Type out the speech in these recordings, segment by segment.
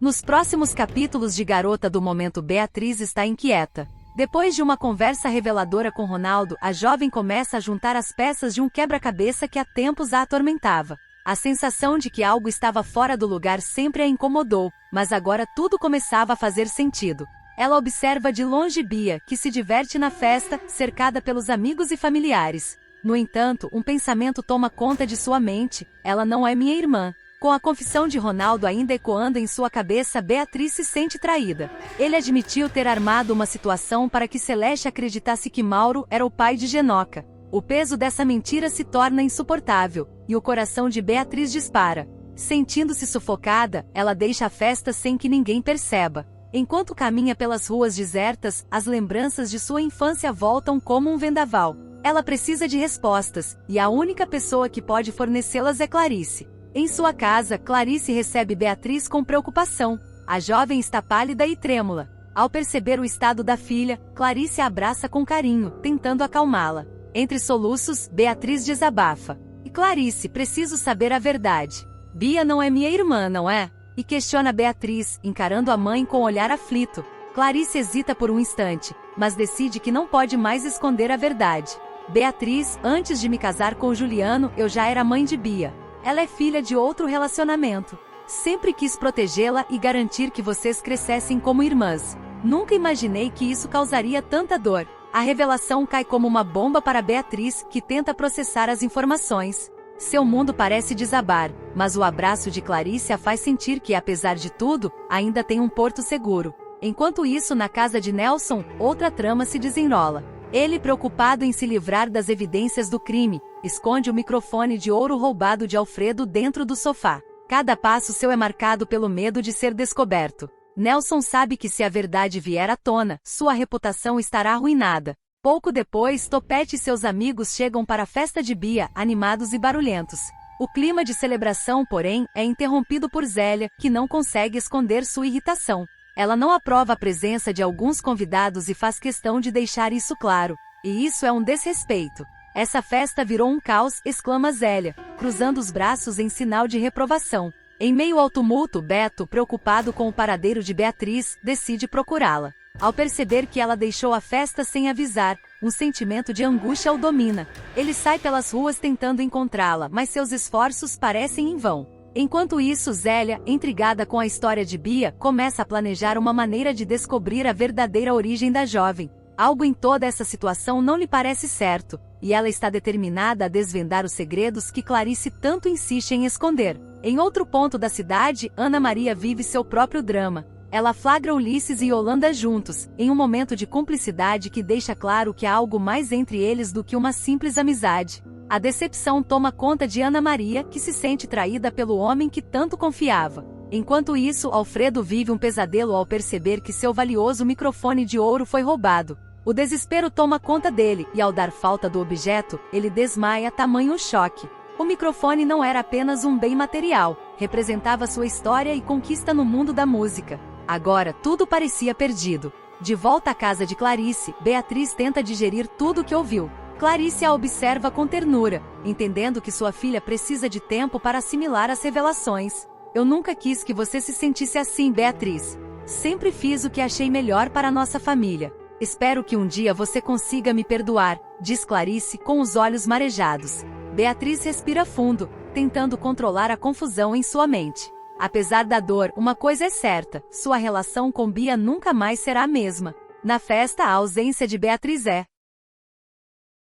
Nos próximos capítulos de Garota do Momento, Beatriz está inquieta. Depois de uma conversa reveladora com Ronaldo, a jovem começa a juntar as peças de um quebra-cabeça que há tempos a atormentava. A sensação de que algo estava fora do lugar sempre a incomodou, mas agora tudo começava a fazer sentido. Ela observa de longe Bia, que se diverte na festa, cercada pelos amigos e familiares. No entanto, um pensamento toma conta de sua mente: ela não é minha irmã. Com a confissão de Ronaldo ainda ecoando em sua cabeça, Beatriz se sente traída. Ele admitiu ter armado uma situação para que Celeste acreditasse que Mauro era o pai de Genoca. O peso dessa mentira se torna insuportável, e o coração de Beatriz dispara. Sentindo-se sufocada, ela deixa a festa sem que ninguém perceba. Enquanto caminha pelas ruas desertas, as lembranças de sua infância voltam como um vendaval. Ela precisa de respostas, e a única pessoa que pode fornecê-las é Clarice. Em sua casa, Clarice recebe Beatriz com preocupação. A jovem está pálida e trêmula. Ao perceber o estado da filha, Clarice a abraça com carinho, tentando acalmá-la. Entre soluços, Beatriz desabafa: "E Clarice, preciso saber a verdade. Bia não é minha irmã, não é?" E questiona Beatriz, encarando a mãe com olhar aflito. Clarice hesita por um instante, mas decide que não pode mais esconder a verdade. "Beatriz, antes de me casar com Juliano, eu já era mãe de Bia. Ela é filha de outro relacionamento. Sempre quis protegê-la e garantir que vocês crescessem como irmãs. Nunca imaginei que isso causaria tanta dor." A revelação cai como uma bomba para Beatriz, que tenta processar as informações. Seu mundo parece desabar, mas o abraço de Clarice a faz sentir que, apesar de tudo, ainda tem um porto seguro. Enquanto isso, na casa de Nelson, outra trama se desenrola. Ele, preocupado em se livrar das evidências do crime, esconde o microfone de ouro roubado de Alfredo dentro do sofá. Cada passo seu é marcado pelo medo de ser descoberto. Nelson sabe que se a verdade vier à tona, sua reputação estará arruinada. Pouco depois, Topete e seus amigos chegam para a festa de Bia, animados e barulhentos. O clima de celebração, porém, é interrompido por Zélia, que não consegue esconder sua irritação. Ela não aprova a presença de alguns convidados e faz questão de deixar isso claro. E isso é um desrespeito. "Essa festa virou um caos", exclama Zélia, cruzando os braços em sinal de reprovação. Em meio ao tumulto, Beto, preocupado com o paradeiro de Beatriz, decide procurá-la. Ao perceber que ela deixou a festa sem avisar, um sentimento de angústia o domina. Ele sai pelas ruas tentando encontrá-la, mas seus esforços parecem em vão. Enquanto isso, Zélia, intrigada com a história de Bia, começa a planejar uma maneira de descobrir a verdadeira origem da jovem. Algo em toda essa situação não lhe parece certo, e ela está determinada a desvendar os segredos que Clarice tanto insiste em esconder. Em outro ponto da cidade, Ana Maria vive seu próprio drama. Ela flagra Ulisses e Yolanda juntos, em um momento de cumplicidade que deixa claro que há algo mais entre eles do que uma simples amizade. A decepção toma conta de Ana Maria, que se sente traída pelo homem que tanto confiava. Enquanto isso, Alfredo vive um pesadelo ao perceber que seu valioso microfone de ouro foi roubado. O desespero toma conta dele, e ao dar falta do objeto, ele desmaia, tamanho o choque. O microfone não era apenas um bem material, representava sua história e conquista no mundo da música. Agora, tudo parecia perdido. De volta à casa de Clarice, Beatriz tenta digerir tudo o que ouviu. Clarice a observa com ternura, entendendo que sua filha precisa de tempo para assimilar as revelações. "Eu nunca quis que você se sentisse assim, Beatriz. Sempre fiz o que achei melhor para nossa família. Espero que um dia você consiga me perdoar", diz Clarice com os olhos marejados. Beatriz respira fundo, tentando controlar a confusão em sua mente. Apesar da dor, uma coisa é certa: sua relação com Bia nunca mais será a mesma. Na festa, a ausência de Beatriz é.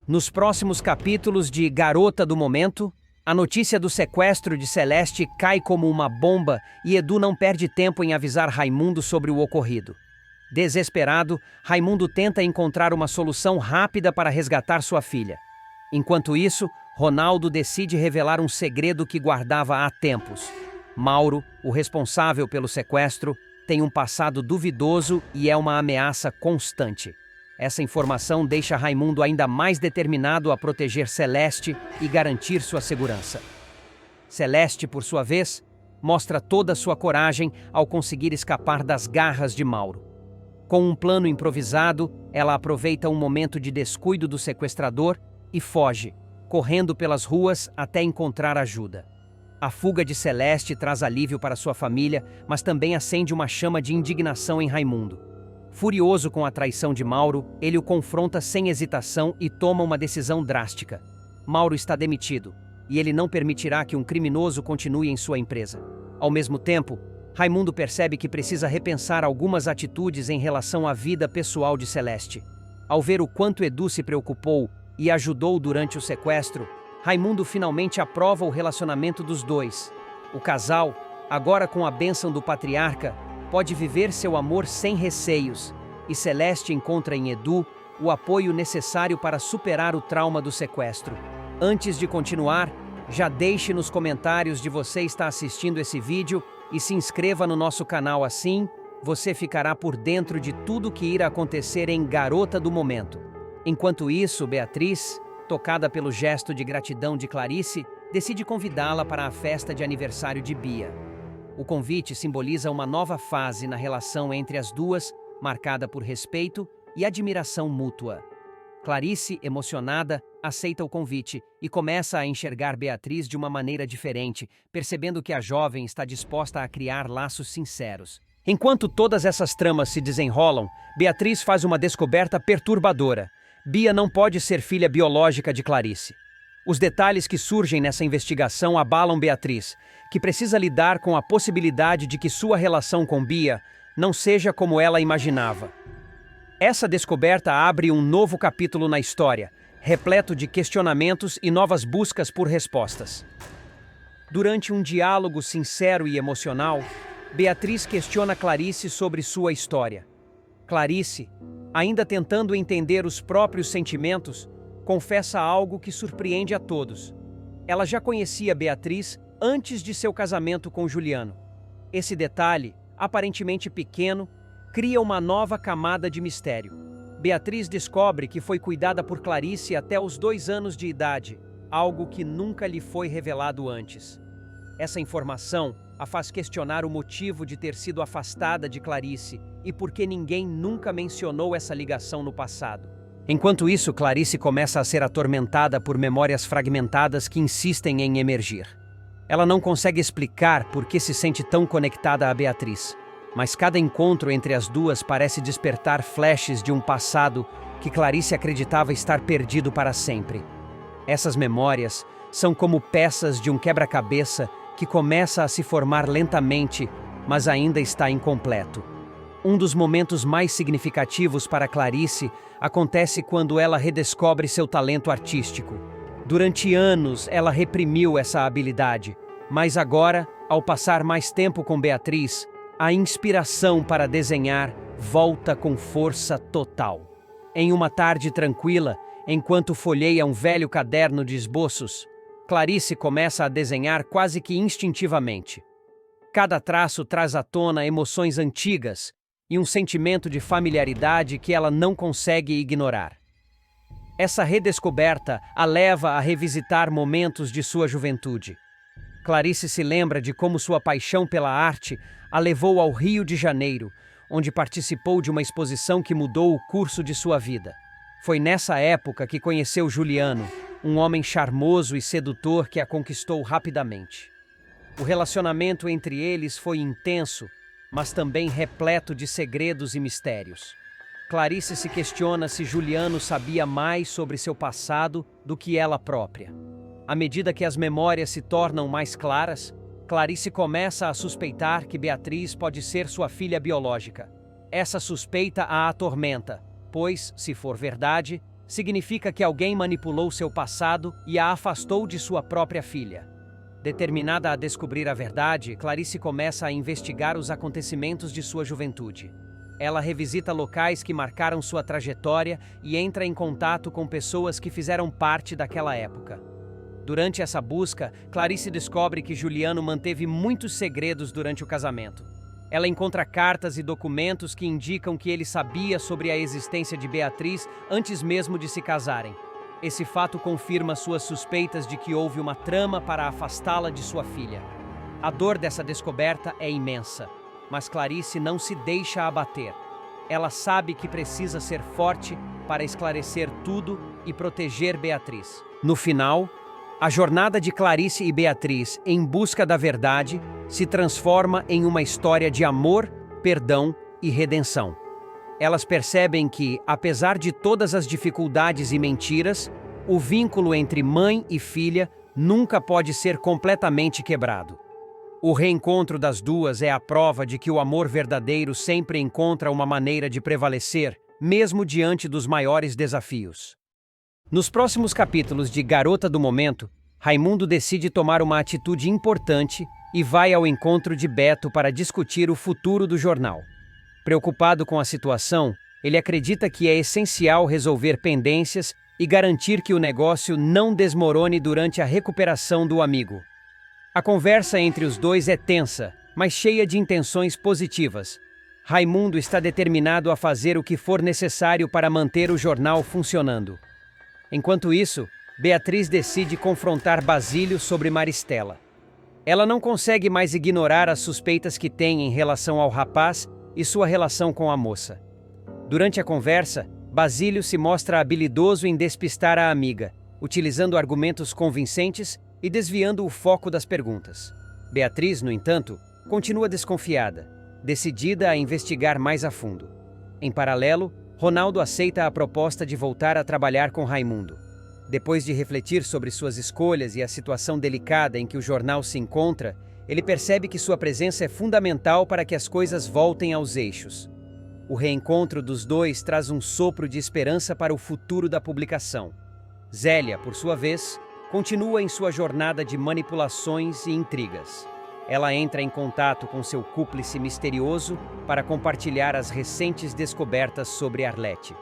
Nos próximos capítulos de Garota do Momento, a notícia do sequestro de Celeste cai como uma bomba e Edu não perde tempo em avisar Raimundo sobre o ocorrido. Desesperado, Raimundo tenta encontrar uma solução rápida para resgatar sua filha. Enquanto isso, Ronaldo decide revelar um segredo que guardava há tempos. Mauro, o responsável pelo sequestro, tem um passado duvidoso e é uma ameaça constante. Essa informação deixa Raimundo ainda mais determinado a proteger Celeste e garantir sua segurança. Celeste, por sua vez, mostra toda sua coragem ao conseguir escapar das garras de Mauro. Com um plano improvisado, ela aproveita um momento de descuido do sequestrador e foge, correndo pelas ruas até encontrar ajuda. A fuga de Celeste traz alívio para sua família, mas também acende uma chama de indignação em Raimundo. Furioso com a traição de Mauro, ele o confronta sem hesitação e toma uma decisão drástica. Mauro está demitido, e ele não permitirá que um criminoso continue em sua empresa. Ao mesmo tempo, Raimundo percebe que precisa repensar algumas atitudes em relação à vida pessoal de Celeste. Ao ver o quanto Edu se preocupou e ajudou durante o sequestro, Raimundo finalmente aprova o relacionamento dos dois. O casal, agora com a bênção do patriarca, pode viver seu amor sem receios, e Celeste encontra em Edu o apoio necessário para superar o trauma do sequestro. Antes de continuar, já deixe nos comentários de você está assistindo esse vídeo e se inscreva no nosso canal, assim você ficará por dentro de tudo que irá acontecer em Garota do Momento. Enquanto isso, Beatriz, tocada pelo gesto de gratidão de Clarice, decide convidá-la para a festa de aniversário de Bia. O convite simboliza uma nova fase na relação entre as duas, marcada por respeito e admiração mútua. Clarice, emocionada, aceita o convite e começa a enxergar Beatriz de uma maneira diferente, percebendo que a jovem está disposta a criar laços sinceros. Enquanto todas essas tramas se desenrolam, Beatriz faz uma descoberta perturbadora. Bia não pode ser filha biológica de Clarice. Os detalhes que surgem nessa investigação abalam Beatriz, que precisa lidar com a possibilidade de que sua relação com Bia não seja como ela imaginava. Essa descoberta abre um novo capítulo na história, repleto de questionamentos e novas buscas por respostas. Durante um diálogo sincero e emocional, Beatriz questiona Clarice sobre sua história. Clarice, ainda tentando entender os próprios sentimentos, confessa algo que surpreende a todos. Ela já conhecia Beatriz antes de seu casamento com Juliano. Esse detalhe, aparentemente pequeno, cria uma nova camada de mistério. Beatriz descobre que foi cuidada por Clarice até os 2 anos de idade, algo que nunca lhe foi revelado antes. Essa informação a faz questionar o motivo de ter sido afastada de Clarice e por que ninguém nunca mencionou essa ligação no passado. Enquanto isso, Clarice começa a ser atormentada por memórias fragmentadas que insistem em emergir. Ela não consegue explicar por que se sente tão conectada a Beatriz, mas cada encontro entre as duas parece despertar flashes de um passado que Clarice acreditava estar perdido para sempre. Essas memórias são como peças de um quebra-cabeça que começa a se formar lentamente, mas ainda está incompleto. Um dos momentos mais significativos para Clarice acontece quando ela redescobre seu talento artístico. Durante anos, ela reprimiu essa habilidade, mas agora, ao passar mais tempo com Beatriz, a inspiração para desenhar volta com força total. Em uma tarde tranquila, enquanto folheia um velho caderno de esboços, Clarice começa a desenhar quase que instintivamente. Cada traço traz à tona emoções antigas e um sentimento de familiaridade que ela não consegue ignorar. Essa redescoberta a leva a revisitar momentos de sua juventude. Clarice se lembra de como sua paixão pela arte a levou ao Rio de Janeiro, onde participou de uma exposição que mudou o curso de sua vida. Foi nessa época que conheceu Juliano, um homem charmoso e sedutor que a conquistou rapidamente. O relacionamento entre eles foi intenso, mas também repleto de segredos e mistérios. Clarice se questiona se Juliano sabia mais sobre seu passado do que ela própria. À medida que as memórias se tornam mais claras, Clarice começa a suspeitar que Beatriz pode ser sua filha biológica. Essa suspeita a atormenta, pois, se for verdade, significa que alguém manipulou seu passado e a afastou de sua própria filha. Determinada a descobrir a verdade, Clarice começa a investigar os acontecimentos de sua juventude. Ela revisita locais que marcaram sua trajetória e entra em contato com pessoas que fizeram parte daquela época. Durante essa busca, Clarice descobre que Juliano manteve muitos segredos durante o casamento. Ela encontra cartas e documentos que indicam que ele sabia sobre a existência de Beatriz antes mesmo de se casarem. Esse fato confirma suas suspeitas de que houve uma trama para afastá-la de sua filha. A dor dessa descoberta é imensa, mas Clarice não se deixa abater. Ela sabe que precisa ser forte para esclarecer tudo e proteger Beatriz. No final, A jornada de Clarice e Beatriz em busca da verdade se transforma em uma história de amor, perdão e redenção. Elas percebem que, apesar de todas as dificuldades e mentiras, o vínculo entre mãe e filha nunca pode ser completamente quebrado. O reencontro das duas é a prova de que o amor verdadeiro sempre encontra uma maneira de prevalecer, mesmo diante dos maiores desafios. Nos próximos capítulos de Garota do Momento, Raimundo decide tomar uma atitude importante e vai ao encontro de Beto para discutir o futuro do jornal. Preocupado com a situação, ele acredita que é essencial resolver pendências e garantir que o negócio não desmorone durante a recuperação do amigo. A conversa entre os dois é tensa, mas cheia de intenções positivas. Raimundo está determinado a fazer o que for necessário para manter o jornal funcionando. Enquanto isso, Beatriz decide confrontar Basílio sobre Maristela. Ela não consegue mais ignorar as suspeitas que tem em relação ao rapaz e sua relação com a moça. Durante a conversa, Basílio se mostra habilidoso em despistar a amiga, utilizando argumentos convincentes e desviando o foco das perguntas. Beatriz, no entanto, continua desconfiada, decidida a investigar mais a fundo. Em paralelo, Ronaldo aceita a proposta de voltar a trabalhar com Raimundo. Depois de refletir sobre suas escolhas e a situação delicada em que o jornal se encontra, ele percebe que sua presença é fundamental para que as coisas voltem aos eixos. O reencontro dos dois traz um sopro de esperança para o futuro da publicação. Zélia, por sua vez, continua em sua jornada de manipulações e intrigas. Ela entra em contato com seu cúmplice misterioso para compartilhar as recentes descobertas sobre Arlete.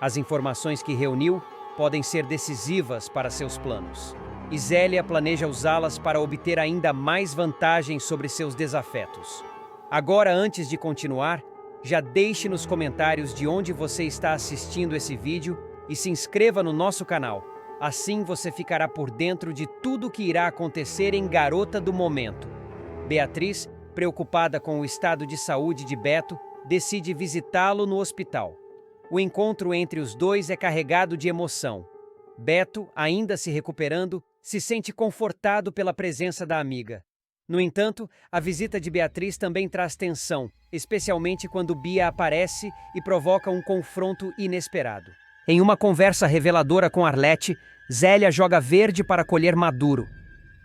As informações que reuniu podem ser decisivas para seus planos, e Zélia planeja usá-las para obter ainda mais vantagem sobre seus desafetos. Agora, antes de continuar, já deixe nos comentários de onde você está assistindo esse vídeo e se inscreva no nosso canal. Assim você ficará por dentro de tudo o que irá acontecer em Garota do Momento. Beatriz, preocupada com o estado de saúde de Beto, decide visitá-lo no hospital. O encontro entre os dois é carregado de emoção. Beto, ainda se recuperando, se sente confortado pela presença da amiga. No entanto, a visita de Beatriz também traz tensão, especialmente quando Bia aparece e provoca um confronto inesperado. Em uma conversa reveladora com Arlete, Zélia joga verde para colher maduro.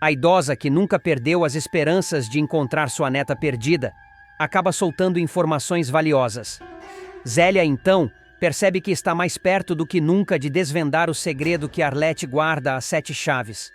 A idosa, que nunca perdeu as esperanças de encontrar sua neta perdida, acaba soltando informações valiosas. Zélia, então, percebe que está mais perto do que nunca de desvendar o segredo que Arlete guarda às 7 chaves.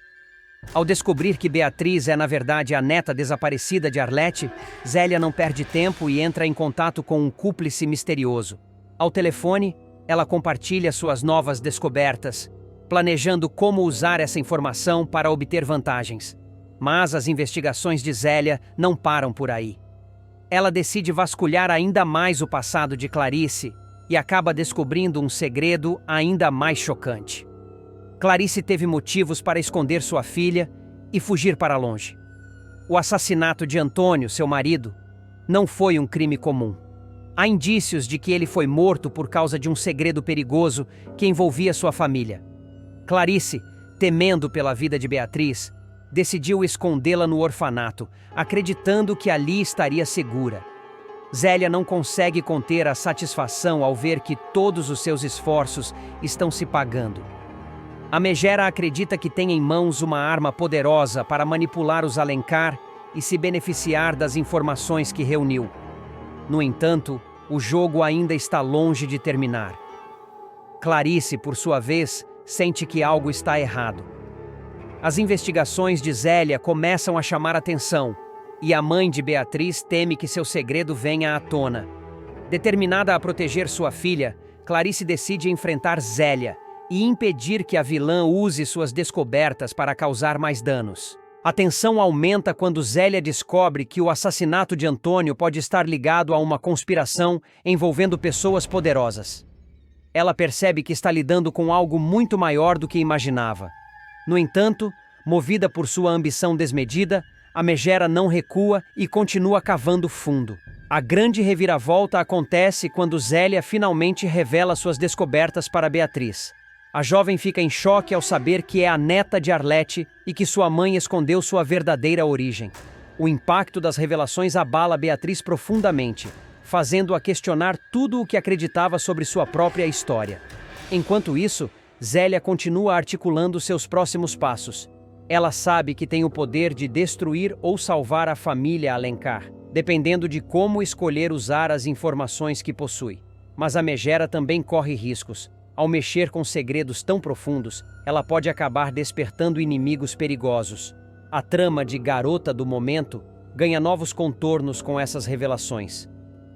Ao descobrir que Beatriz é, na verdade, a neta desaparecida de Arlete, Zélia não perde tempo e entra em contato com um cúmplice misterioso. Ao telefone, ela compartilha suas novas descobertas, planejando como usar essa informação para obter vantagens. Mas as investigações de Zélia não param por aí. Ela decide vasculhar ainda mais o passado de Clarice e acaba descobrindo um segredo ainda mais chocante. Clarice teve motivos para esconder sua filha e fugir para longe. O assassinato de Antônio, seu marido, não foi um crime comum. Há indícios de que ele foi morto por causa de um segredo perigoso que envolvia sua família. Clarice, temendo pela vida de Beatriz, decidiu escondê-la no orfanato, acreditando que ali estaria segura. Zélia não consegue conter a satisfação ao ver que todos os seus esforços estão se pagando. A megera acredita que tem em mãos uma arma poderosa para manipular os Alencar e se beneficiar das informações que reuniu. No entanto, o jogo ainda está longe de terminar. Clarice, por sua vez, sente que algo está errado. As investigações de Zélia começam a chamar atenção, e a mãe de Beatriz teme que seu segredo venha à tona. Determinada a proteger sua filha, Clarice decide enfrentar Zélia e impedir que a vilã use suas descobertas para causar mais danos. A tensão aumenta quando Zélia descobre que o assassinato de Antônio pode estar ligado a uma conspiração envolvendo pessoas poderosas. Ela percebe que está lidando com algo muito maior do que imaginava. No entanto, movida por sua ambição desmedida, a megera não recua e continua cavando fundo. A grande reviravolta acontece quando Zélia finalmente revela suas descobertas para Beatriz. A jovem fica em choque ao saber que é a neta de Arlete e que sua mãe escondeu sua verdadeira origem. O impacto das revelações abala Beatriz profundamente, fazendo-a questionar tudo o que acreditava sobre sua própria história. Enquanto isso, Zélia continua articulando seus próximos passos. Ela sabe que tem o poder de destruir ou salvar a família Alencar, dependendo de como escolher usar as informações que possui. Mas a megera também corre riscos. Ao mexer com segredos tão profundos, ela pode acabar despertando inimigos perigosos. A trama de Garota do Momento ganha novos contornos com essas revelações.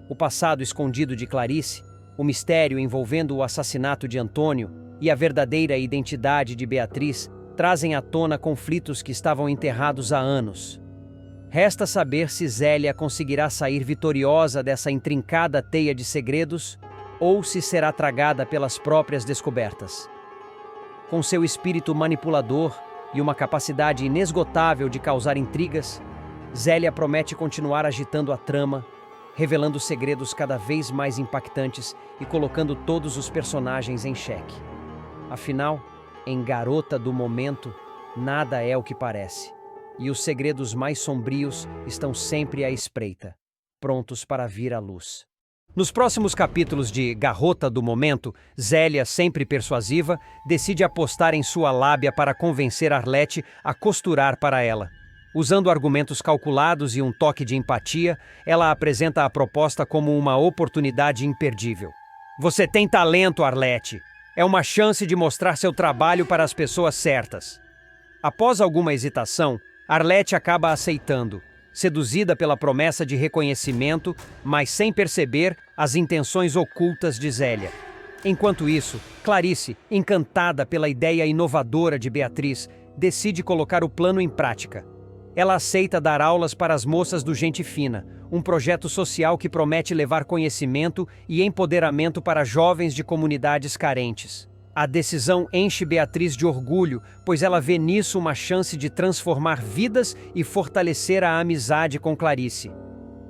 O passado escondido de Clarice, o mistério envolvendo o assassinato de Antônio e a verdadeira identidade de Beatriz trazem à tona conflitos que estavam enterrados há anos. Resta saber se Zélia conseguirá sair vitoriosa dessa intrincada teia de segredos ou se será tragada pelas próprias descobertas. Com seu espírito manipulador e uma capacidade inesgotável de causar intrigas, Zélia promete continuar agitando a trama, revelando segredos cada vez mais impactantes e colocando todos os personagens em xeque. Afinal, em Garota do Momento, nada é o que parece, e os segredos mais sombrios estão sempre à espreita, prontos para vir à luz. Nos próximos capítulos de Garota do Momento, Zélia, sempre persuasiva, decide apostar em sua lábia para convencer Arlete a costurar para ela. Usando argumentos calculados e um toque de empatia, ela apresenta a proposta como uma oportunidade imperdível. Você tem talento, Arlete. É uma chance de mostrar seu trabalho para as pessoas certas. Após alguma hesitação, Arlete acaba aceitando, seduzida pela promessa de reconhecimento, mas sem perceber as intenções ocultas de Zélia. Enquanto isso, Clarice, encantada pela ideia inovadora de Beatriz, decide colocar o plano em prática. Ela aceita dar aulas para as moças do Gente Fina, um projeto social que promete levar conhecimento e empoderamento para jovens de comunidades carentes. A decisão enche Beatriz de orgulho, pois ela vê nisso uma chance de transformar vidas e fortalecer a amizade com Clarice.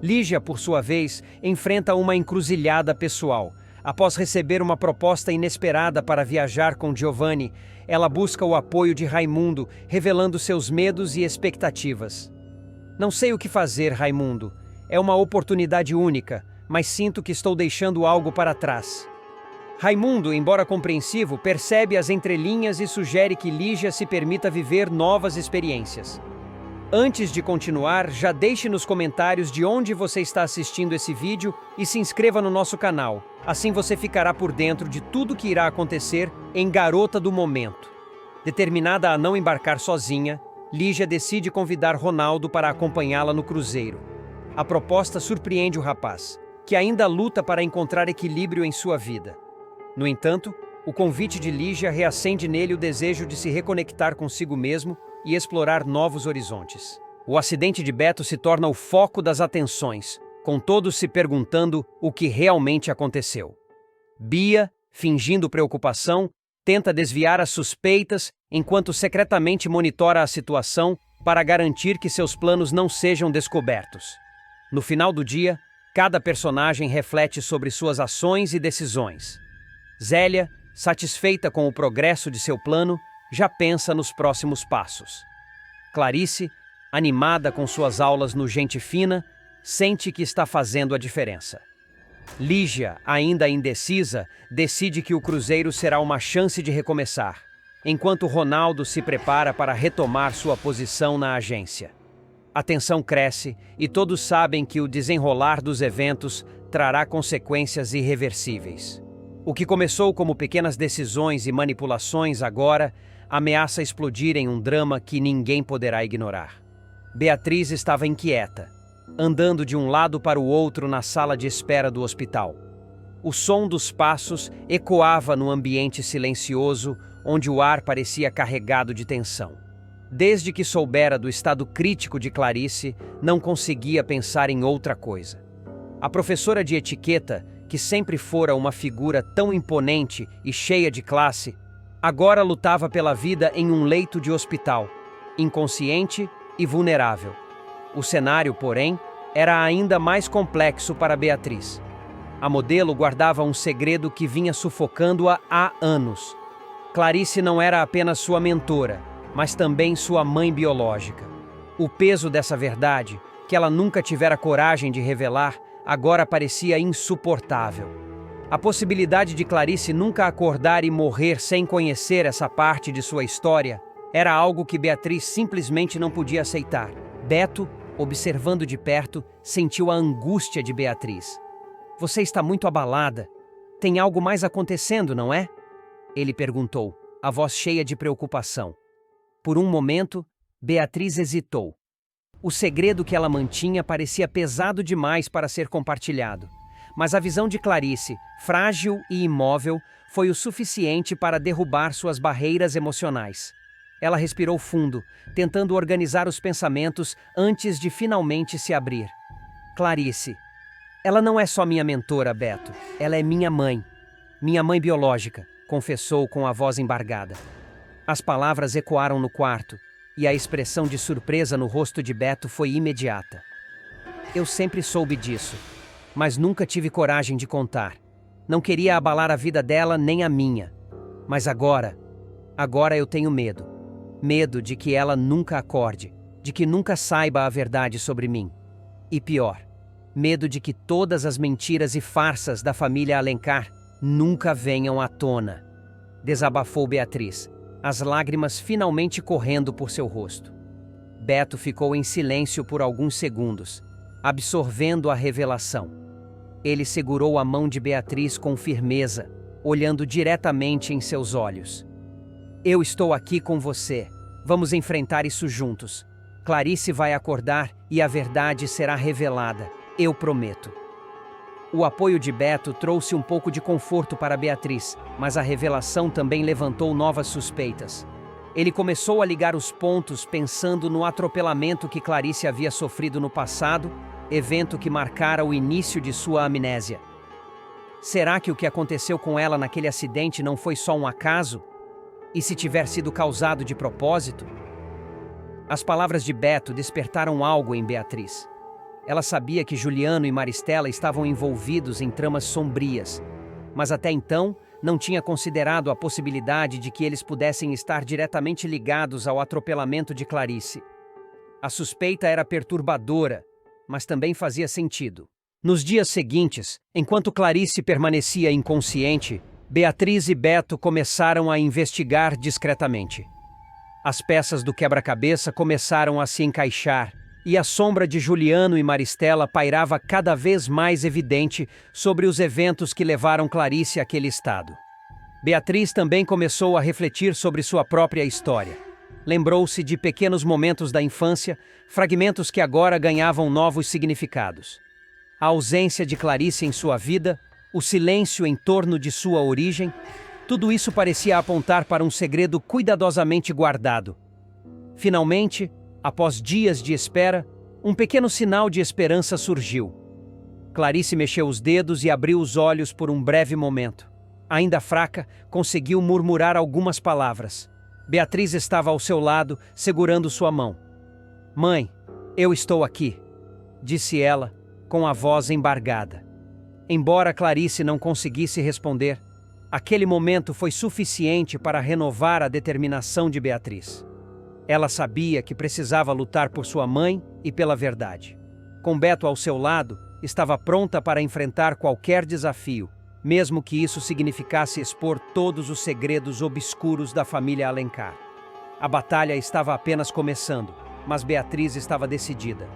Lígia, por sua vez, enfrenta uma encruzilhada pessoal. Após receber uma proposta inesperada para viajar com Giovanni, ela busca o apoio de Raimundo, revelando seus medos e expectativas. Não sei o que fazer, Raimundo. É uma oportunidade única, mas sinto que estou deixando algo para trás. Raimundo, embora compreensivo, percebe as entrelinhas e sugere que Lígia se permita viver novas experiências. Antes de continuar, já deixe nos comentários de onde você está assistindo esse vídeo e se inscreva no nosso canal. Assim você ficará por dentro de tudo que irá acontecer em Garota do Momento. Determinada a não embarcar sozinha, Lígia decide convidar Ronaldo para acompanhá-la no cruzeiro. A proposta surpreende o rapaz, que ainda luta para encontrar equilíbrio em sua vida. No entanto, o convite de Lígia reacende nele o desejo de se reconectar consigo mesmo e explorar novos horizontes. O acidente de Beto se torna o foco das atenções, com todos se perguntando o que realmente aconteceu. Bia, fingindo preocupação, tenta desviar as suspeitas enquanto secretamente monitora a situação para garantir que seus planos não sejam descobertos. No final do dia, cada personagem reflete sobre suas ações e decisões. Zélia, satisfeita com o progresso de seu plano, já pensa nos próximos passos. Clarice, animada com suas aulas no Gente Fina, sente que está fazendo a diferença. Lígia, ainda indecisa, decide que o cruzeiro será uma chance de recomeçar, enquanto Ronaldo se prepara para retomar sua posição na agência. A tensão cresce e todos sabem que o desenrolar dos eventos trará consequências irreversíveis. O que começou como pequenas decisões e manipulações agora ameaça explodir em um drama que ninguém poderá ignorar. Beatriz estava inquieta, andando de um lado para o outro na sala de espera do hospital. O som dos passos ecoava no ambiente silencioso, onde o ar parecia carregado de tensão. Desde que soubera do estado crítico de Clarice, não conseguia pensar em outra coisa. A professora de etiqueta, que sempre fora uma figura tão imponente e cheia de classe, agora lutava pela vida em um leito de hospital, inconsciente e vulnerável. O cenário, porém, era ainda mais complexo para Beatriz. A modelo guardava um segredo que vinha sufocando-a há anos. Clarice não era apenas sua mentora, mas também sua mãe biológica. O peso dessa verdade, que ela nunca tivera coragem de revelar, agora parecia insuportável. A possibilidade de Clarice nunca acordar e morrer sem conhecer essa parte de sua história era algo que Beatriz simplesmente não podia aceitar. Beto, observando de perto, sentiu a angústia de Beatriz. Você está muito abalada. Tem algo mais acontecendo, não é? Ele perguntou, a voz cheia de preocupação. Por um momento, Beatriz hesitou. O segredo que ela mantinha parecia pesado demais para ser compartilhado. Mas a visão de Clarice, frágil e imóvel, foi o suficiente para derrubar suas barreiras emocionais. Ela respirou fundo, tentando organizar os pensamentos antes de finalmente se abrir. Clarice, ela não é só minha mentora, Beto. Ela é minha mãe. Minha mãe biológica, confessou com a voz embargada. As palavras ecoaram no quarto, e a expressão de surpresa no rosto de Beto foi imediata. Eu sempre soube disso, mas nunca tive coragem de contar. Não queria abalar a vida dela nem a minha. Mas agora eu tenho medo. Medo de que ela nunca acorde, de que nunca saiba a verdade sobre mim. E pior, medo de que todas as mentiras e farsas da família Alencar nunca venham à tona. Desabafou Beatriz, as lágrimas finalmente correndo por seu rosto. Beto ficou em silêncio por alguns segundos, absorvendo a revelação. Ele segurou a mão de Beatriz com firmeza, olhando diretamente em seus olhos. Eu estou aqui com você. Vamos enfrentar isso juntos. Clarice vai acordar e a verdade será revelada. Eu prometo. O apoio de Beto trouxe um pouco de conforto para Beatriz, mas a revelação também levantou novas suspeitas. Ele começou a ligar os pontos pensando no atropelamento que Clarice havia sofrido no passado, evento que marcara o início de sua amnésia. Será que o que aconteceu com ela naquele acidente não foi só um acaso? E se tiver sido causado de propósito? As palavras de Beto despertaram algo em Beatriz. Ela sabia que Juliano e Maristela estavam envolvidos em tramas sombrias, mas até então não tinha considerado a possibilidade de que eles pudessem estar diretamente ligados ao atropelamento de Clarice. A suspeita era perturbadora, mas também fazia sentido. Nos dias seguintes, enquanto Clarice permanecia inconsciente, Beatriz e Beto começaram a investigar discretamente. As peças do quebra-cabeça começaram a se encaixar, e a sombra de Juliano e Maristela pairava cada vez mais evidente sobre os eventos que levaram Clarice àquele estado. Beatriz também começou a refletir sobre sua própria história. Lembrou-se de pequenos momentos da infância, fragmentos que agora ganhavam novos significados. A ausência de Clarice em sua vida, o silêncio em torno de sua origem, tudo isso parecia apontar para um segredo cuidadosamente guardado. Finalmente, após dias de espera, um pequeno sinal de esperança surgiu. Clarice mexeu os dedos e abriu os olhos por um breve momento. Ainda fraca, conseguiu murmurar algumas palavras. Beatriz estava ao seu lado, segurando sua mão. "Mãe, eu estou aqui", disse ela, com a voz embargada. Embora Clarice não conseguisse responder, aquele momento foi suficiente para renovar a determinação de Beatriz. Ela sabia que precisava lutar por sua mãe e pela verdade. Com Beto ao seu lado, estava pronta para enfrentar qualquer desafio, mesmo que isso significasse expor todos os segredos obscuros da família Alencar. A batalha estava apenas começando, mas Beatriz estava decidida.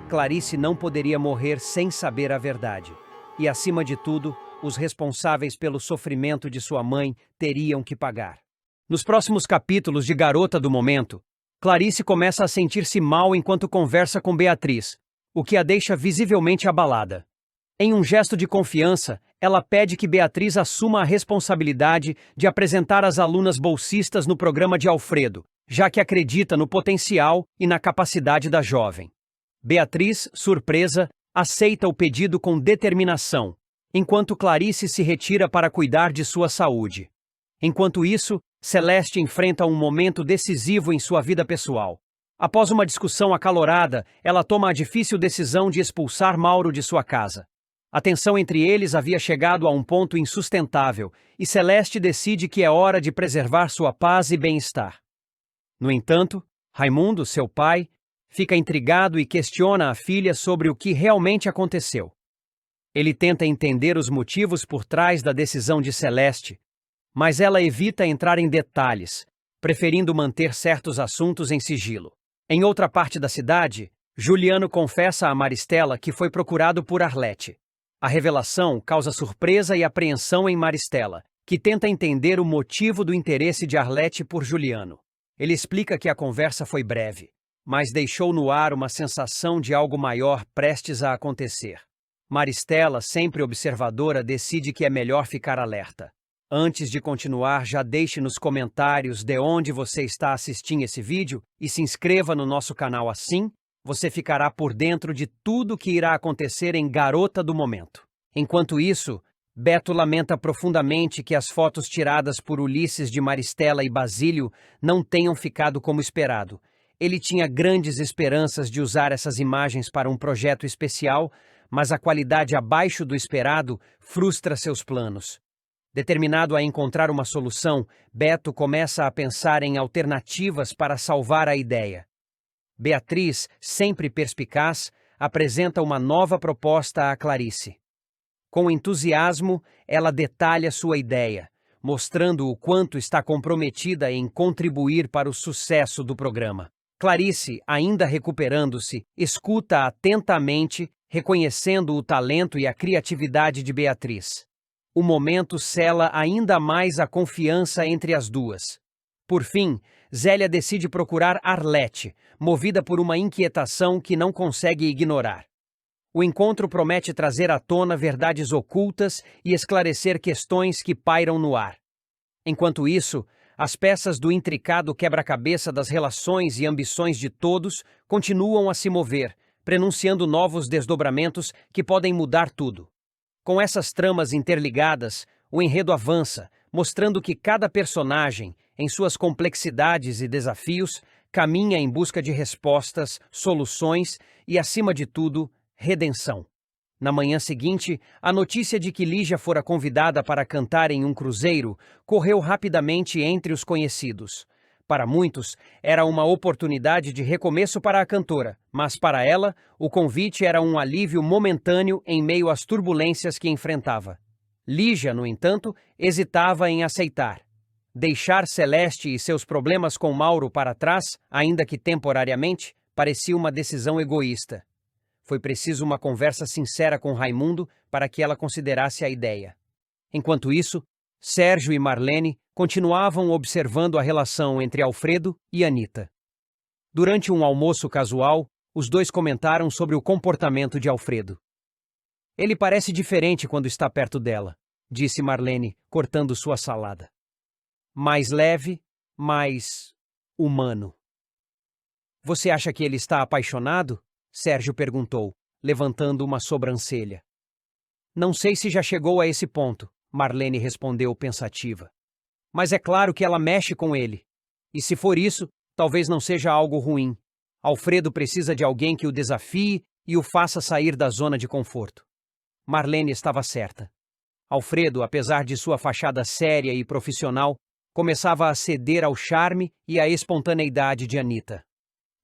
Clarice não poderia morrer sem saber a verdade. E, acima de tudo, os responsáveis pelo sofrimento de sua mãe teriam que pagar. Nos próximos capítulos de Garota do Momento, Clarice começa a sentir-se mal enquanto conversa com Beatriz, o que a deixa visivelmente abalada. Em um gesto de confiança, ela pede que Beatriz assuma a responsabilidade de apresentar as alunas bolsistas no programa de Alfredo, já que acredita no potencial e na capacidade da jovem. Beatriz, surpresa, aceita o pedido com determinação, enquanto Clarice se retira para cuidar de sua saúde. Enquanto isso, Celeste enfrenta um momento decisivo em sua vida pessoal. Após uma discussão acalorada, ela toma a difícil decisão de expulsar Mauro de sua casa. A tensão entre eles havia chegado a um ponto insustentável, e Celeste decide que é hora de preservar sua paz e bem-estar. No entanto, Raimundo, seu pai, fica intrigado e questiona a filha sobre o que realmente aconteceu. Ele tenta entender os motivos por trás da decisão de Celeste, mas ela evita entrar em detalhes, preferindo manter certos assuntos em sigilo. Em outra parte da cidade, Juliano confessa a Maristela que foi procurado por Arlete. A revelação causa surpresa e apreensão em Maristela, que tenta entender o motivo do interesse de Arlete por Juliano. Ele explica que a conversa foi breve, mas deixou no ar uma sensação de algo maior prestes a acontecer. Maristela, sempre observadora, decide que é melhor ficar alerta. Antes de continuar, já deixe nos comentários de onde você está assistindo esse vídeo e se inscreva no nosso canal. Assim, você ficará por dentro de tudo o que irá acontecer em Garota do Momento. Enquanto isso, Beto lamenta profundamente que as fotos tiradas por Ulisses de Maristela e Basílio não tenham ficado como esperado. Ele tinha grandes esperanças de usar essas imagens para um projeto especial, mas a qualidade abaixo do esperado frustra seus planos. Determinado a encontrar uma solução, Beto começa a pensar em alternativas para salvar a ideia. Beatriz, sempre perspicaz, apresenta uma nova proposta a Clarice. Com entusiasmo, ela detalha sua ideia, mostrando o quanto está comprometida em contribuir para o sucesso do programa. Clarice, ainda recuperando-se, escuta atentamente, reconhecendo o talento e a criatividade de Beatriz. O momento sela ainda mais a confiança entre as duas. Por fim, Zélia decide procurar Arlete, movida por uma inquietação que não consegue ignorar. O encontro promete trazer à tona verdades ocultas e esclarecer questões que pairam no ar. Enquanto isso, as peças do intricado quebra-cabeça das relações e ambições de todos continuam a se mover, prenunciando novos desdobramentos que podem mudar tudo. Com essas tramas interligadas, o enredo avança, mostrando que cada personagem, em suas complexidades e desafios, caminha em busca de respostas, soluções e, acima de tudo, redenção. Na manhã seguinte, a notícia de que Lígia fora convidada para cantar em um cruzeiro correu rapidamente entre os conhecidos. Para muitos, era uma oportunidade de recomeço para a cantora, mas para ela, o convite era um alívio momentâneo em meio às turbulências que enfrentava. Lígia, no entanto, hesitava em aceitar. Deixar Celeste e seus problemas com Mauro para trás, ainda que temporariamente, parecia uma decisão egoísta. Foi preciso uma conversa sincera com Raimundo para que ela considerasse a ideia. Enquanto isso, Sérgio e Marlene continuavam observando a relação entre Alfredo e Anita. Durante um almoço casual, os dois comentaram sobre o comportamento de Alfredo. Ele parece diferente quando está perto dela, disse Marlene, cortando sua salada. Mais leve, mais humano. Você acha que ele está apaixonado? Sérgio perguntou, levantando uma sobrancelha. Não sei se já chegou a esse ponto, Marlene respondeu pensativa. Mas é claro que ela mexe com ele. E se for isso, talvez não seja algo ruim. Alfredo precisa de alguém que o desafie e o faça sair da zona de conforto. Marlene estava certa. Alfredo, apesar de sua fachada séria e profissional, começava a ceder ao charme e à espontaneidade de Anita.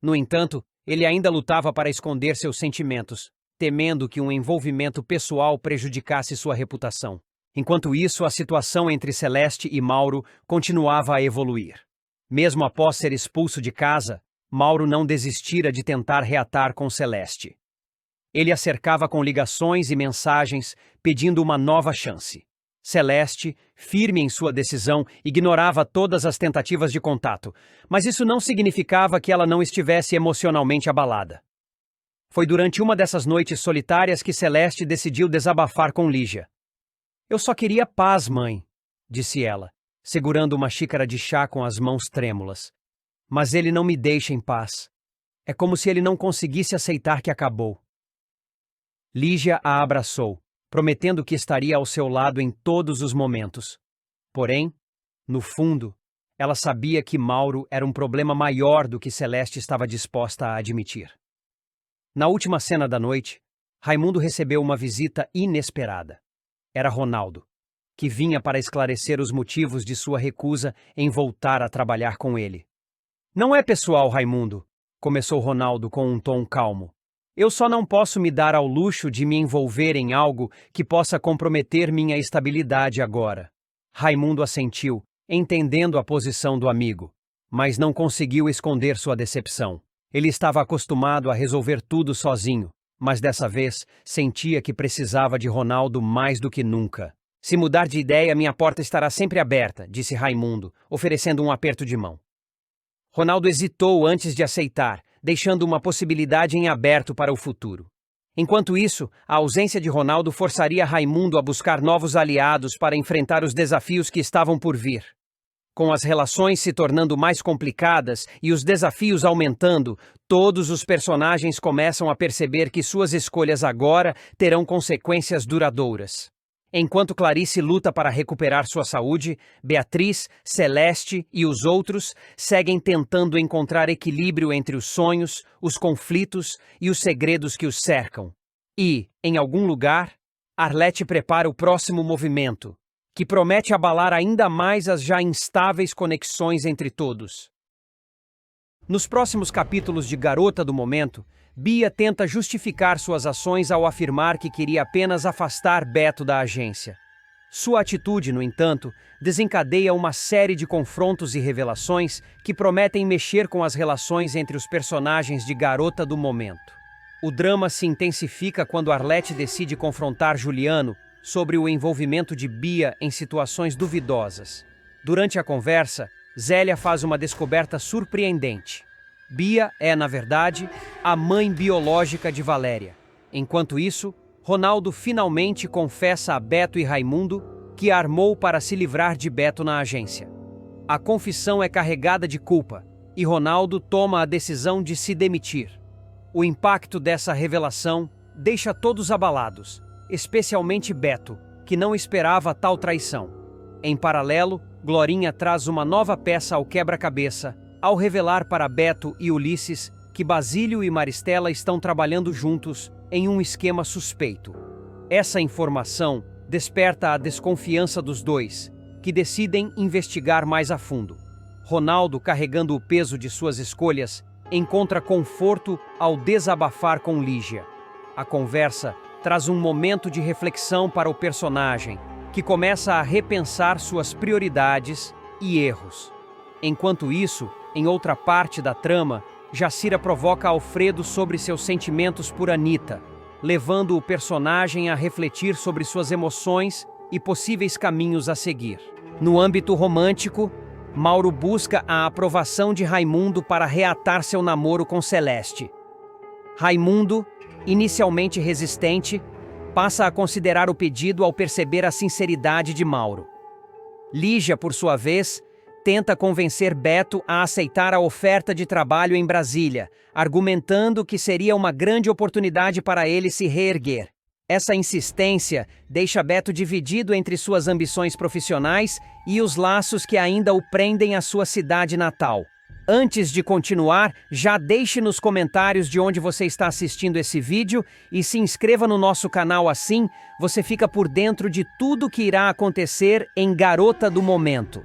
No entanto, ele ainda lutava para esconder seus sentimentos, temendo que um envolvimento pessoal prejudicasse sua reputação. Enquanto isso, a situação entre Celeste e Mauro continuava a evoluir. Mesmo após ser expulso de casa, Mauro não desistira de tentar reatar com Celeste. Ele a cercava com ligações e mensagens, pedindo uma nova chance. Celeste, firme em sua decisão, ignorava todas as tentativas de contato, mas isso não significava que ela não estivesse emocionalmente abalada. Foi durante uma dessas noites solitárias que Celeste decidiu desabafar com Lígia. Eu só queria paz, mãe, disse ela, segurando uma xícara de chá com as mãos trêmulas. Mas ele não me deixa em paz. É como se ele não conseguisse aceitar que acabou. Lígia a abraçou, prometendo que estaria ao seu lado em todos os momentos. Porém, no fundo, ela sabia que Mauro era um problema maior do que Celeste estava disposta a admitir. Na última cena da noite, Raimundo recebeu uma visita inesperada. Era Ronaldo, que vinha para esclarecer os motivos de sua recusa em voltar a trabalhar com ele. "Não é pessoal, Raimundo", começou Ronaldo com um tom calmo. "Eu só não posso me dar ao luxo de me envolver em algo que possa comprometer minha estabilidade agora." Raimundo assentiu, entendendo a posição do amigo, mas não conseguiu esconder sua decepção. Ele estava acostumado a resolver tudo sozinho, mas dessa vez sentia que precisava de Ronaldo mais do que nunca. "Se mudar de ideia, minha porta estará sempre aberta", disse Raimundo, oferecendo um aperto de mão. Ronaldo hesitou antes de aceitar, deixando uma possibilidade em aberto para o futuro. Enquanto isso, a ausência de Ronaldo forçaria Raimundo a buscar novos aliados para enfrentar os desafios que estavam por vir. Com as relações se tornando mais complicadas e os desafios aumentando, todos os personagens começam a perceber que suas escolhas agora terão consequências duradouras. Enquanto Clarice luta para recuperar sua saúde, Beatriz, Celeste e os outros seguem tentando encontrar equilíbrio entre os sonhos, os conflitos e os segredos que os cercam. E, em algum lugar, Arlete prepara o próximo movimento, que promete abalar ainda mais as já instáveis conexões entre todos. Nos próximos capítulos de Garota do Momento, Bia tenta justificar suas ações ao afirmar que queria apenas afastar Beto da agência. Sua atitude, no entanto, desencadeia uma série de confrontos e revelações que prometem mexer com as relações entre os personagens de Garota do Momento. O drama se intensifica quando Arlete decide confrontar Juliano sobre o envolvimento de Bia em situações duvidosas. Durante a conversa, Zélia faz uma descoberta surpreendente. Bia é, na verdade, a mãe biológica de Valéria. Enquanto isso, Ronaldo finalmente confessa a Beto e Raimundo que armou para se livrar de Beto na agência. A confissão é carregada de culpa e Ronaldo toma a decisão de se demitir. O impacto dessa revelação deixa todos abalados, especialmente Beto, que não esperava tal traição. Em paralelo, Glorinha traz uma nova peça ao quebra-cabeça ao revelar para Beto e Ulisses que Basílio e Maristela estão trabalhando juntos em um esquema suspeito. Essa informação desperta a desconfiança dos dois, que decidem investigar mais a fundo. Ronaldo, carregando o peso de suas escolhas, encontra conforto ao desabafar com Lígia. A conversa traz um momento de reflexão para o personagem, que começa a repensar suas prioridades e erros. Enquanto isso, em outra parte da trama, Jacira provoca Alfredo sobre seus sentimentos por Anita, levando o personagem a refletir sobre suas emoções e possíveis caminhos a seguir. No âmbito romântico, Mauro busca a aprovação de Raimundo para reatar seu namoro com Celeste. Raimundo, inicialmente resistente, passa a considerar o pedido ao perceber a sinceridade de Mauro. Lígia, por sua vez, tenta convencer Beto a aceitar a oferta de trabalho em Brasília, argumentando que seria uma grande oportunidade para ele se reerguer. Essa insistência deixa Beto dividido entre suas ambições profissionais e os laços que ainda o prendem à sua cidade natal. Antes de continuar, já deixe nos comentários de onde você está assistindo esse vídeo e se inscreva no nosso canal, assim você fica por dentro de tudo que irá acontecer em Garota do Momento.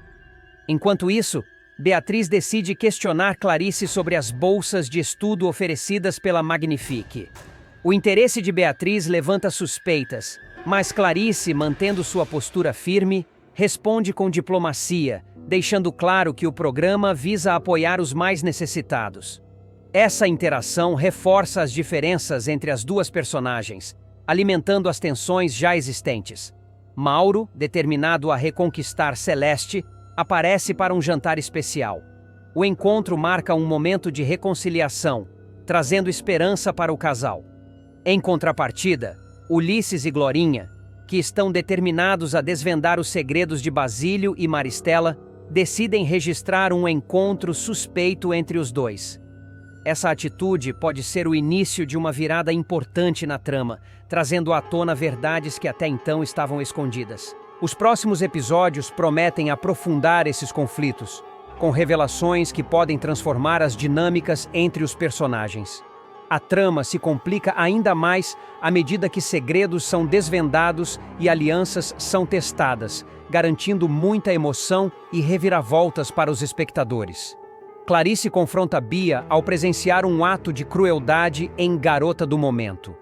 Enquanto isso, Beatriz decide questionar Clarice sobre as bolsas de estudo oferecidas pela Magnifique. O interesse de Beatriz levanta suspeitas, mas Clarice, mantendo sua postura firme, responde com diplomacia, deixando claro que o programa visa apoiar os mais necessitados. Essa interação reforça as diferenças entre as duas personagens, alimentando as tensões já existentes. Mauro, determinado a reconquistar Celeste, aparece para um jantar especial. O encontro marca um momento de reconciliação, trazendo esperança para o casal. Em contrapartida, Ulisses e Glorinha, que estão determinados a desvendar os segredos de Basílio e Maristela, decidem registrar um encontro suspeito entre os dois. Essa atitude pode ser o início de uma virada importante na trama, trazendo à tona verdades que até então estavam escondidas. Os próximos episódios prometem aprofundar esses conflitos, com revelações que podem transformar as dinâmicas entre os personagens. A trama se complica ainda mais à medida que segredos são desvendados e alianças são testadas, garantindo muita emoção e reviravoltas para os espectadores. Clarice confronta Bia ao presenciar um ato de crueldade em Garota do Momento.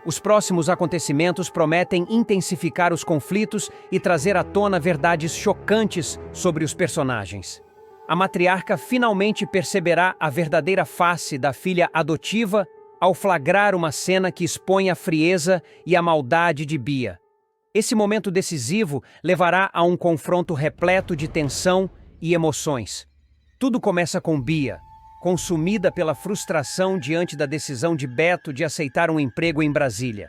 Os próximos acontecimentos prometem intensificar os conflitos e trazer à tona verdades chocantes sobre os personagens. A matriarca finalmente perceberá a verdadeira face da filha adotiva ao flagrar uma cena que expõe a frieza e a maldade de Bia. Esse momento decisivo levará a um confronto repleto de tensão e emoções. Tudo começa com Bia, consumida pela frustração diante da decisão de Beto de aceitar um emprego em Brasília.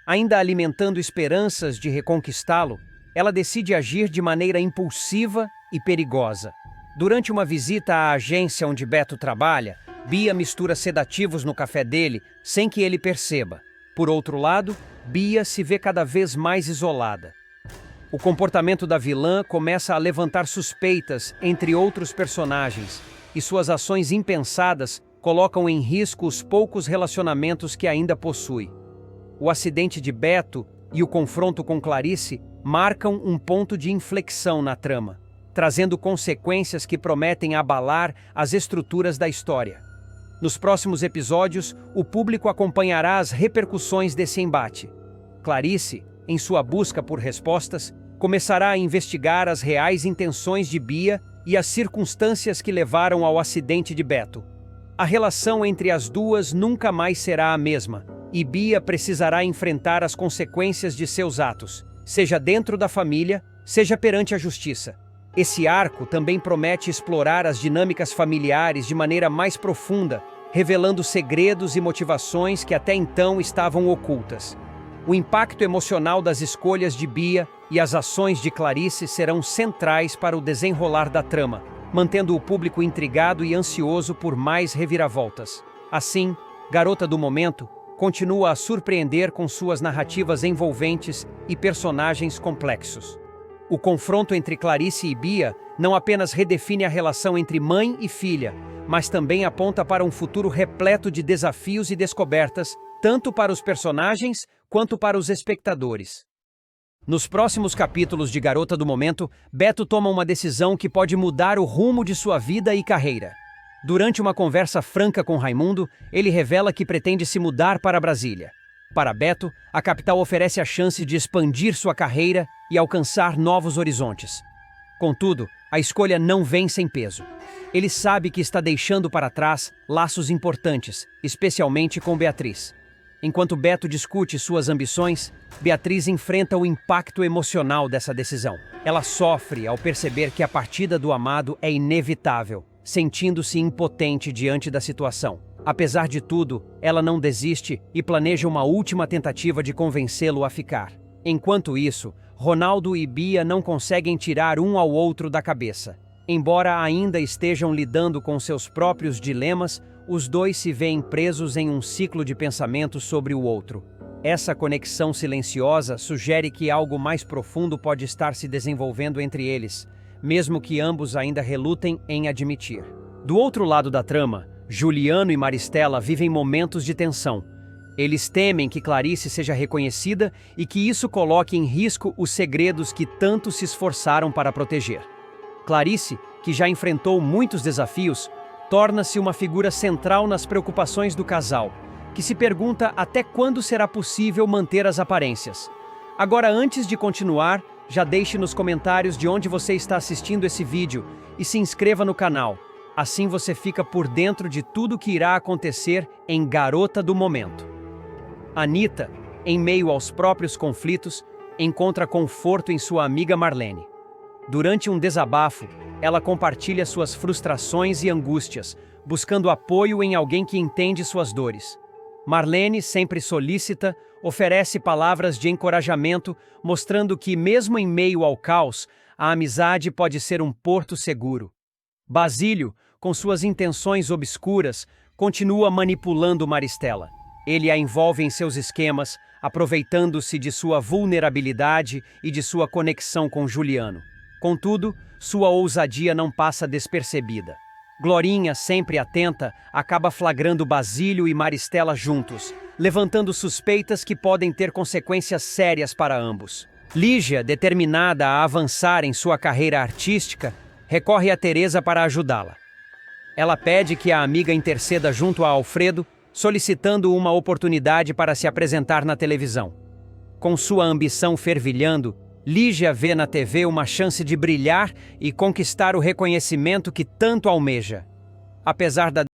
Ainda alimentando esperanças de reconquistá-lo, ela decide agir de maneira impulsiva e perigosa. Durante uma visita à agência onde Beto trabalha, Bia mistura sedativos no café dele sem que ele perceba. Por outro lado, Bia se vê cada vez mais isolada. O comportamento da vilã começa a levantar suspeitas entre outros personagens, e suas ações impensadas colocam em risco os poucos relacionamentos que ainda possui. O acidente de Beto e o confronto com Clarice marcam um ponto de inflexão na trama, trazendo consequências que prometem abalar as estruturas da história. Nos próximos episódios, o público acompanhará as repercussões desse embate. Clarice, em sua busca por respostas, começará a investigar as reais intenções de Bia e as circunstâncias que levaram ao acidente de Beto. A relação entre as duas nunca mais será a mesma, e Bia precisará enfrentar as consequências de seus atos, seja dentro da família, seja perante a justiça. Esse arco também promete explorar as dinâmicas familiares de maneira mais profunda, revelando segredos e motivações que até então estavam ocultas. O impacto emocional das escolhas de Bia e as ações de Clarice serão centrais para o desenrolar da trama, mantendo o público intrigado e ansioso por mais reviravoltas. Assim, Garota do Momento continua a surpreender com suas narrativas envolventes e personagens complexos. O confronto entre Clarice e Bia não apenas redefine a relação entre mãe e filha, mas também aponta para um futuro repleto de desafios e descobertas, tanto para os personagens quanto para os espectadores. Nos próximos capítulos de Garota do Momento, Beto toma uma decisão que pode mudar o rumo de sua vida e carreira. Durante uma conversa franca com Raimundo, ele revela que pretende se mudar para Brasília. Para Beto, a capital oferece a chance de expandir sua carreira e alcançar novos horizontes. Contudo, a escolha não vem sem peso. Ele sabe que está deixando para trás laços importantes, especialmente com Beatriz. Enquanto Beto discute suas ambições, Beatriz enfrenta o impacto emocional dessa decisão. Ela sofre ao perceber que a partida do amado é inevitável, sentindo-se impotente diante da situação. Apesar de tudo, ela não desiste e planeja uma última tentativa de convencê-lo a ficar. Enquanto isso, Ronaldo e Bia não conseguem tirar um ao outro da cabeça. Embora ainda estejam lidando com seus próprios dilemas, os dois se veem presos em um ciclo de pensamentos sobre o outro. Essa conexão silenciosa sugere que algo mais profundo pode estar se desenvolvendo entre eles, mesmo que ambos ainda relutem em admitir. Do outro lado da trama, Juliano e Maristela vivem momentos de tensão. Eles temem que Clarice seja reconhecida e que isso coloque em risco os segredos que tanto se esforçaram para proteger. Clarice, que já enfrentou muitos desafios, torna-se uma figura central nas preocupações do casal, que se pergunta até quando será possível manter as aparências. Agora, antes de continuar, já deixe nos comentários de onde você está assistindo esse vídeo e se inscreva no canal. Assim você fica por dentro de tudo que irá acontecer em Garota do Momento. Anita, em meio aos próprios conflitos, encontra conforto em sua amiga Marlene. Durante um desabafo, ela compartilha suas frustrações e angústias, buscando apoio em alguém que entende suas dores. Marlene, sempre solícita, oferece palavras de encorajamento, mostrando que, mesmo em meio ao caos, a amizade pode ser um porto seguro. Basílio, com suas intenções obscuras, continua manipulando Maristela. Ele a envolve em seus esquemas, aproveitando-se de sua vulnerabilidade e de sua conexão com Juliano. Contudo, sua ousadia não passa despercebida. Glorinha, sempre atenta, acaba flagrando Basílio e Maristela juntos, levantando suspeitas que podem ter consequências sérias para ambos. Lígia, determinada a avançar em sua carreira artística, recorre a Teresa para ajudá-la. Ela pede que a amiga interceda junto a Alfredo, solicitando uma oportunidade para se apresentar na televisão. Com sua ambição fervilhando, Lígia vê na TV uma chance de brilhar e conquistar o reconhecimento que tanto almeja. Apesar da